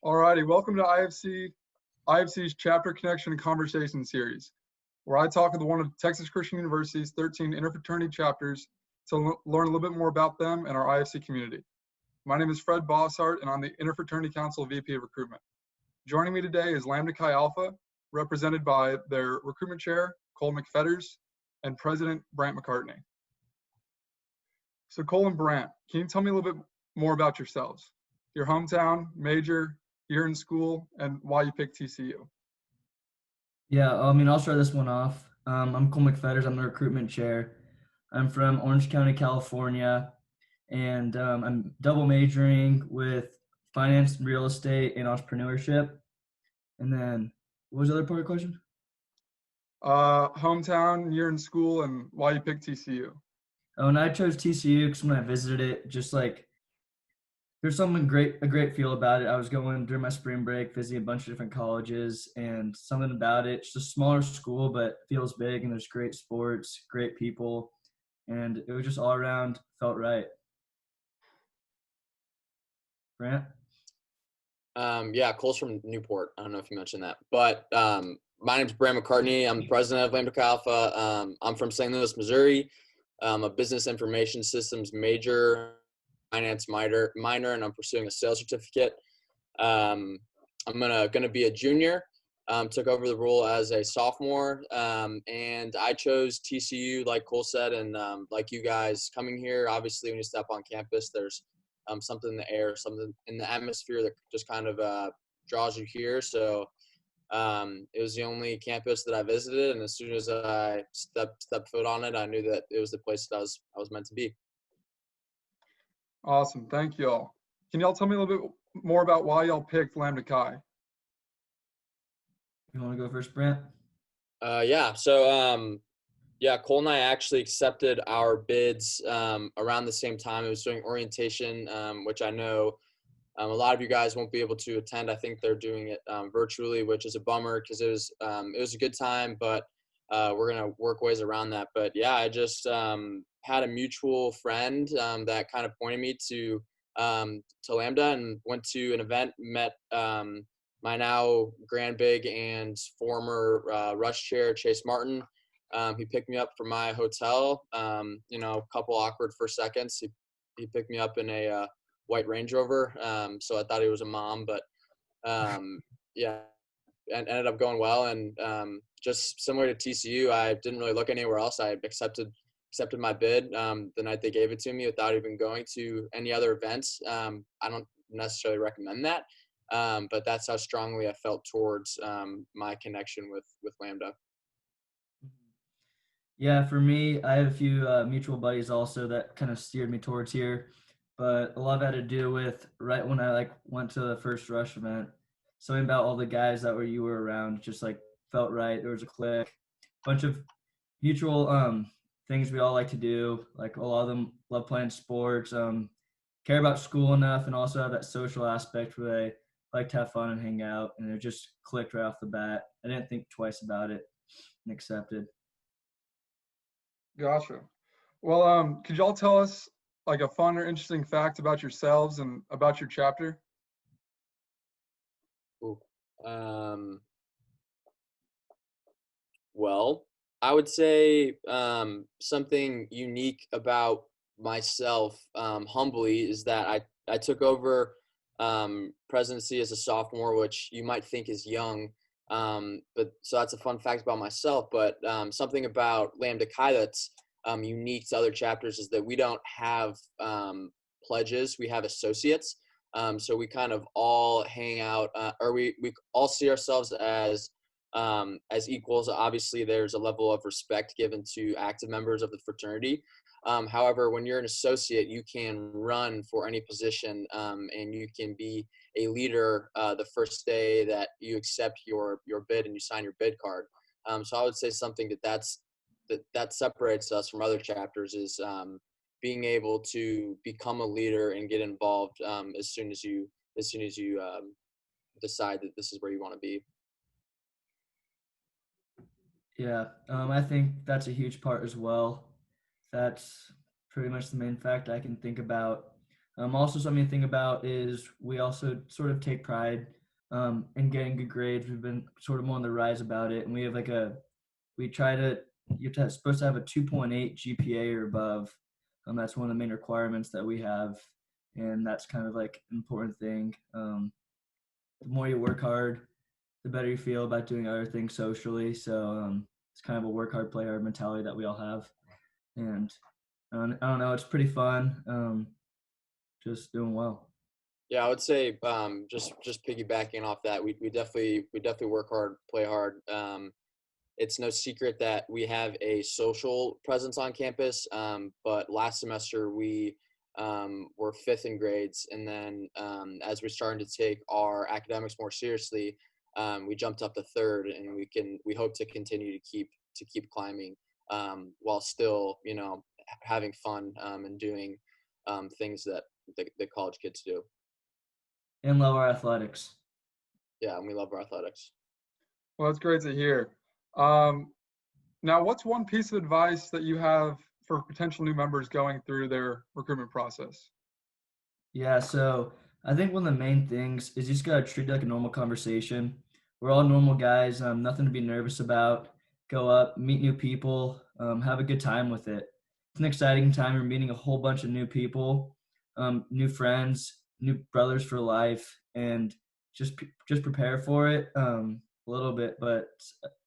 Alrighty, welcome to IFC's Chapter Connection and Conversation series, where I talk with one of Texas Christian University's 13 interfraternity chapters to learn a little bit more about them and our IFC community. My name is Fred Bossart, and I'm the Interfraternity Council VP of Recruitment. Joining me today is Lambda Chi Alpha, represented by their recruitment chair, Cole McFetters, and President Brant McCartney. So Cole and Brant, can you tell me a little bit more about yourselves? Your hometown, major, year in school, and why you picked TCU? Yeah, I'll start this one off. I'm Cole McFetters. I'm the recruitment chair. I'm from Orange County, California, and I'm double majoring with finance, real estate, and entrepreneurship. And then, what was the other part of the question? Hometown, year in school, and why you picked TCU. Oh, and I chose TCU because when I visited it, just like there's something a great feel about it. I was going during my spring break, visiting a bunch of different colleges, and something about it. It's a smaller school, but feels big, and there's great sports, great people, and it was just all around felt right. Brant? Yeah, Cole's from Newport. I don't know if you mentioned that, but my name's Brant McCartney. I'm the president of Lambda Chi Alpha. I'm from St. Louis, Missouri. I'm a business information systems major, finance minor, and I'm pursuing a sales certificate. I'm gonna be a junior. Took over the role as a sophomore, and I chose TCU, like Cole said, and like you guys coming here. Obviously, when you step on campus, there's something in the air, something in the atmosphere that just kind of draws you here. So it was the only campus that I visited, and as soon as I stepped foot on it, I knew that it was the place that I was meant to be. Awesome, thank you all. Can y'all tell me a little bit more about why y'all picked Lambda Chi? You want to go first, Brant? Yeah. So yeah, Cole and I actually accepted our bids around the same time. It was doing orientation, which I know a lot of you guys won't be able to attend. I think they're doing it virtually, which is a bummer because it was a good time, but we're gonna work ways around that. But yeah, I just had a mutual friend that kind of pointed me to Lambda, and went to an event, met my now grand big and former rush chair Chase Martin. He picked me up from my hotel. A couple awkward first seconds. He picked me up in a white Range Rover. So I thought he was a mom, but yeah, and ended up going well. And just similar to TCU, I didn't really look anywhere else. I accepted my bid the night they gave it to me without even going to any other events. I don't necessarily recommend that, but that's how strongly I felt towards my connection with Lambda. Yeah, for me, I have a few mutual buddies also that kind of steered me towards here, but a lot of that had to do with right when I went to the first Rush event. Something about all the guys that you were around just felt right. There was a click, bunch of mutual things we all like to do. Like a lot of them love playing sports, care about school enough, and also have that social aspect where they like to have fun and hang out. And it just clicked right off the bat. I didn't think twice about it and accepted. Gotcha. Well, could y'all tell us like a fun or interesting fact about yourselves and about your chapter? Ooh. Well, I would say something unique about myself, humbly, is that I took over presidency as a sophomore, which you might think is young. But so that's a fun fact about myself. But something about Lambda Chi that's unique to other chapters is that we don't have pledges. We have associates. So we kind of all hang out, or we all see ourselves as equals. Obviously, there's a level of respect given to active members of the fraternity. However, when you're an associate, you can run for any position, and you can be a leader the first day that you accept your bid and you sign your bid card. So I would say something that separates us from other chapters is being able to become a leader and get involved as soon as you decide that this is where you want to be. Yeah, I think that's a huge part as well. That's pretty much the main fact I can think about. Also, something to think about is we also sort of take pride in getting good grades. We've been sort of more on the rise about it, and we have we try to supposed to have a 2.8 GPA or above. That's one of the main requirements that we have, and that's kind of like an important thing. The more you work hard, the better you feel about doing other things socially. So it's kind of a work hard, play hard mentality that we all have, and I don't know, it's pretty fun. Just doing well. Yeah, I would say just piggybacking off that, we definitely work hard, play hard. It's no secret that we have a social presence on campus, but last semester we were fifth in grades, and then as we're starting to take our academics more seriously, we jumped up to third, and we hope to continue to keep climbing while still having fun and doing things that the college kids do. And love our athletics. Yeah, and we love our athletics. Well, that's great to hear. Now, what's one piece of advice that you have for potential new members going through their recruitment process? Yeah, so I think one of the main things is you just gotta treat it like a normal conversation. We're all normal guys, nothing to be nervous about. Go up, meet new people, have a good time with it. It's an exciting time. You're meeting a whole bunch of new people, new friends, new brothers for life, and just prepare for it a little bit. But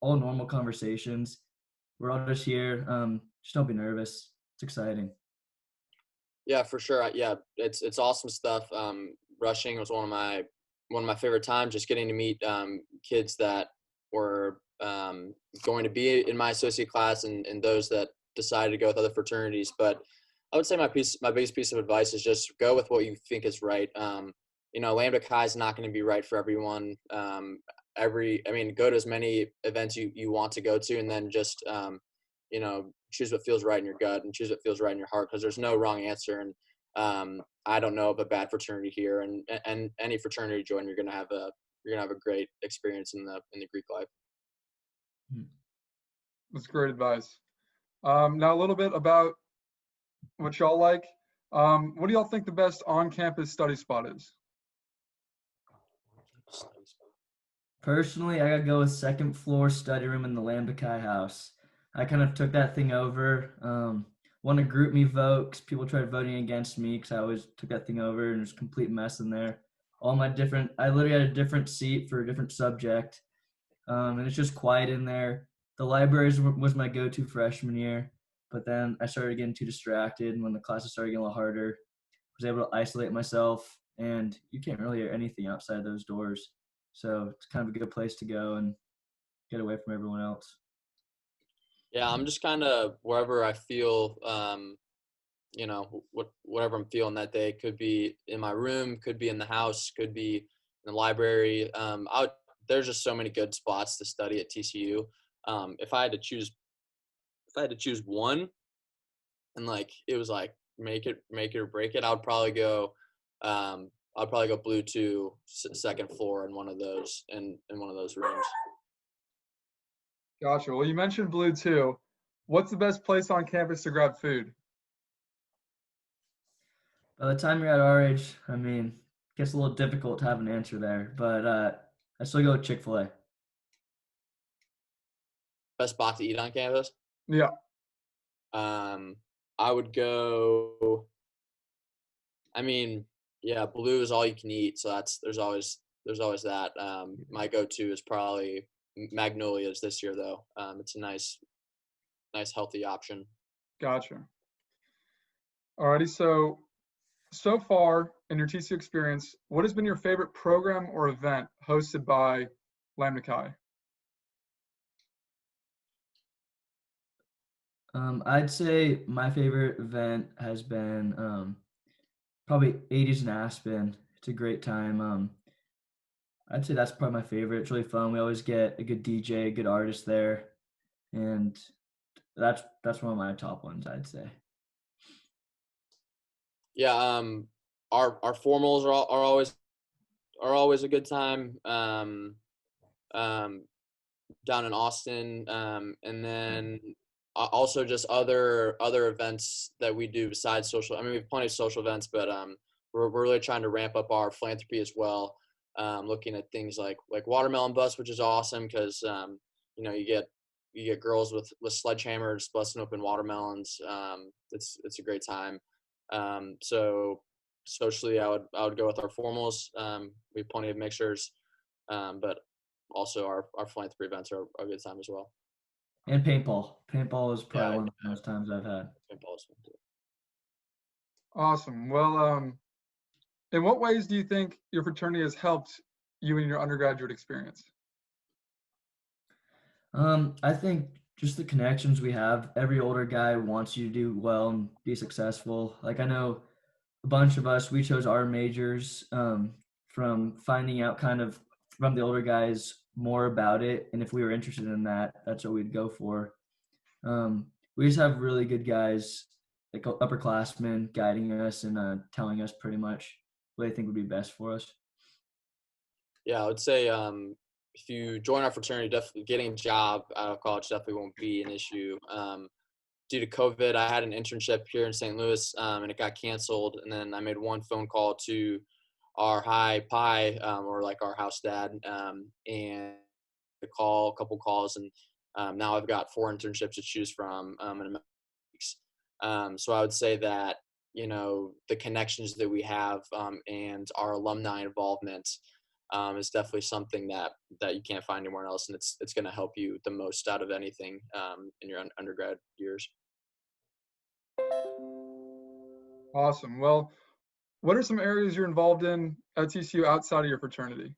all normal conversations. We're all just here. Just don't be nervous. It's exciting. Yeah, for sure. Yeah, it's awesome stuff. Rushing was one of my favorite times. Just getting to meet kids that were going to be in my associate class, and those that decided to go with other fraternities. But I would say my biggest piece of advice is just go with what you think is right. Lambda Chi is not going to be right for everyone. Go to as many events you want to go to, and then just choose what feels right in your gut and choose what feels right in your heart, because there's no wrong answer. And I don't know of a bad fraternity here, and any fraternity you join, you're gonna have a great experience in the Greek life. That's great advice. Now, a little bit about what y'all like. What do y'all think the best on-campus study spot is? Personally, I gotta go with second floor study room in the Lambda Chi house. I kind of took that thing over. Won a group me vote 'cause people tried voting against me because I always took that thing over, and there's a complete mess in there. I literally had a different seat for a different subject, and it's just quiet in there. The libraries was my go-to freshman year, but then I started getting too distracted, and when the classes started getting a little harder, I was able to isolate myself, and you can't really hear anything outside those doors. So it's kind of a good place to go and get away from everyone else. Yeah, I'm just kind of wherever I feel, whatever I'm feeling that day. Could be in my room, could be in the house, could be in the library. There's just so many good spots to study at TCU. If I had to choose one, and it was make it or break it, I'd probably go blue 2, second floor in one of those rooms. Gotcha. Well, you mentioned Blue too. What's the best place on campus to grab food? By the time you're at our age, it gets a little difficult to have an answer there, but I still go with Chick-fil-A. Best spot to eat on campus? Yeah. I would go. Blue is all you can eat, so there's always that. My go-to is probably Magnolia's this year, though. It's a nice healthy option. Gotcha. Alrighty. So far in your TCU experience, what has been your favorite program or event hosted by Lambda Chi? I'd say my favorite event has been probably 80s in Aspen. It's a great time. I'd say that's probably my favorite. It's really fun. We always get a good DJ, a good artist there, and that's one of my top ones, I'd say. Yeah, our formals are always a good time. Down in Austin, and then also just other events that we do besides social. We have plenty of social events, but we're really trying to ramp up our philanthropy as well. Looking at things like watermelon bus, which is awesome because you get girls with sledgehammers busting open watermelons. It's a great time. So socially, I would go with our formals. We have plenty of mixers, but also our philanthropy events are a good time as well. And paintball. Paintball is probably Yeah, one of the most times I've had. Paintball is fun too. Awesome. Well, in what ways do you think your fraternity has helped you in your undergraduate experience? I think just the connections we have. Every older guy wants you to do well and be successful. Like I know a bunch of us, we chose our majors from finding out kind of from the older guys more about it, and if we were interested in that, that's what we'd go for. We just have really good guys, like upperclassmen, guiding us and telling us pretty much what they think would be best for us. Yeah, I would say if you join our fraternity, definitely getting a job out of college definitely won't be an issue. Due to COVID, I had an internship here in St. Louis, and it got canceled. And then I made one phone call to our high pi, or like our house dad, and a couple calls, and now I've got 4 internships to choose from in a matter of weeks. So I would say that the connections that we have and our alumni involvement is definitely something that you can't find anywhere else, and it's going to help you the most out of anything in your undergrad years. Awesome. Well, what are some areas you're involved in at TCU outside of your fraternity?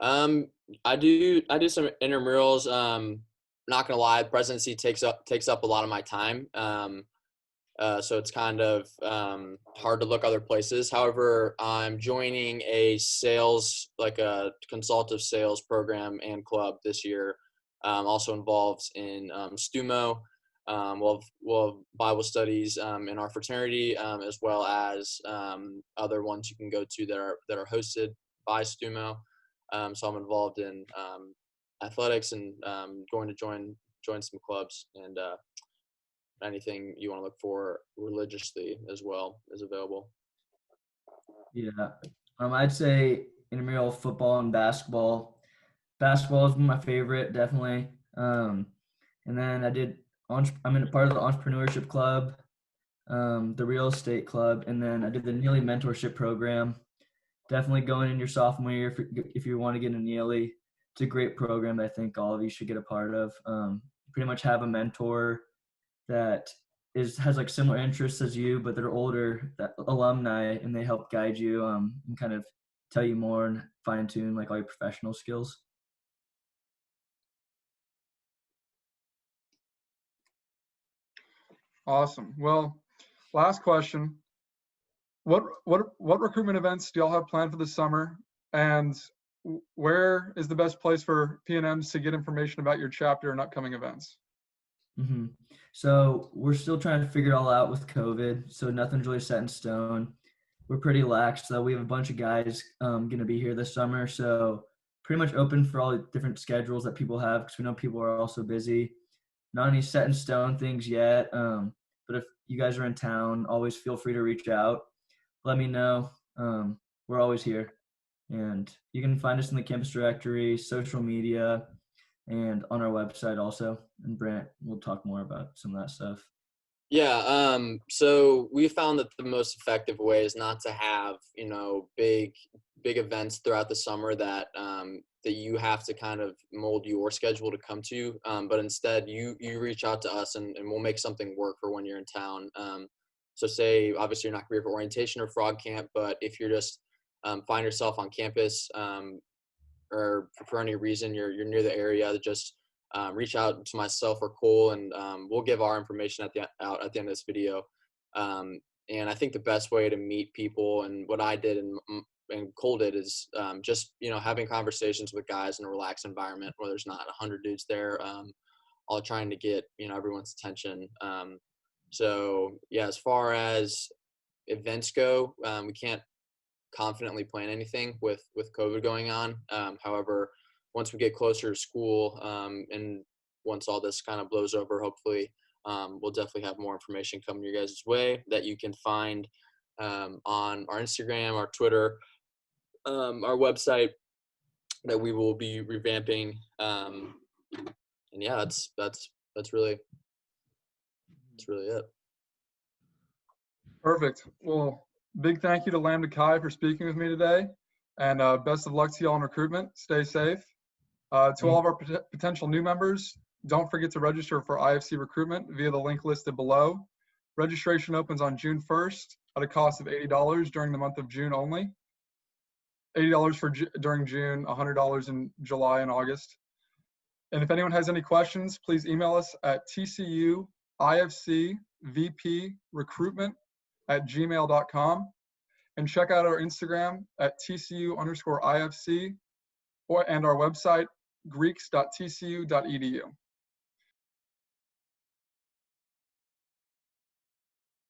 I do some intramurals. Not gonna lie, presidency takes up a lot of my time. So it's kind of hard to look other places. However, I'm joining a consultative sales program and club this year. Also involved in STUMO. We'll have Bible studies in our fraternity, as well as other ones you can go to that are hosted by STUMO. So I'm involved in athletics and going to join some clubs, and anything you want to look for religiously as well is available. Yeah. I'd say intramural football and basketball. Basketball is my favorite, definitely. And then I'm in a part of the entrepreneurship club, the real estate club, and then I did the Neely mentorship program. Definitely going in your sophomore year if you want to get a Neely. It's a great program that I think all of you should get a part of. Pretty much have a mentor that has like similar interests as you, but they're older, that alumni, and they help guide you and kind of tell you more and fine tune like all your professional skills. Awesome. Well, last question. What recruitment events do y'all have planned for the summer? And where is the best place for P&Ms to get information about your chapter and upcoming events? Mm-hmm. So we're still trying to figure it all out with COVID. So nothing's really set in stone. We're pretty lax, though. We have a bunch of guys going to be here this summer. So pretty much open for all the different schedules that people have, because we know people are also busy. Not any set in stone things yet. But if you guys are in town, always feel free to reach out. Let me know. We're always here. And you can find us in the campus directory, social media, and on our website also. And Brant will talk more about some of that stuff. Yeah, so we found that the most effective way is not to have, big events throughout the summer that you have to kind of mold your schedule to come to, but instead you reach out to us and we'll make something work for when you're in town. So say, obviously you're not gonna be here for orientation or frog camp, but if you're just find yourself on campus or for any reason you're near the area, just reach out to myself or Cole, and we'll give our information at the end of this video. And I think the best way to meet people, and what I did and Cole did, is just having conversations with guys in a relaxed environment where there's not 100 dudes there, all trying to get everyone's attention. So yeah, as far as events go, we can't confidently plan anything with COVID going on. However, once we get closer to school, and once all this kind of blows over, hopefully, we'll definitely have more information coming your guys' way that you can find on our Instagram, our Twitter, our website that we will be revamping. And yeah, that's really it. Perfect. Well, big thank you to Lambda Chi for speaking with me today, and best of luck to y'all in recruitment. Stay safe. To all of our potential new members, don't forget to register for IFC recruitment via the link listed below. Registration opens on June 1st at a cost of $80 during the month of June only. $80 during June, $100 in July and August. And if anyone has any questions, please email us at tcuifcvprecruitment@gmail.com and check out our Instagram at TCU_IFC and our website, greeks.tcu.edu.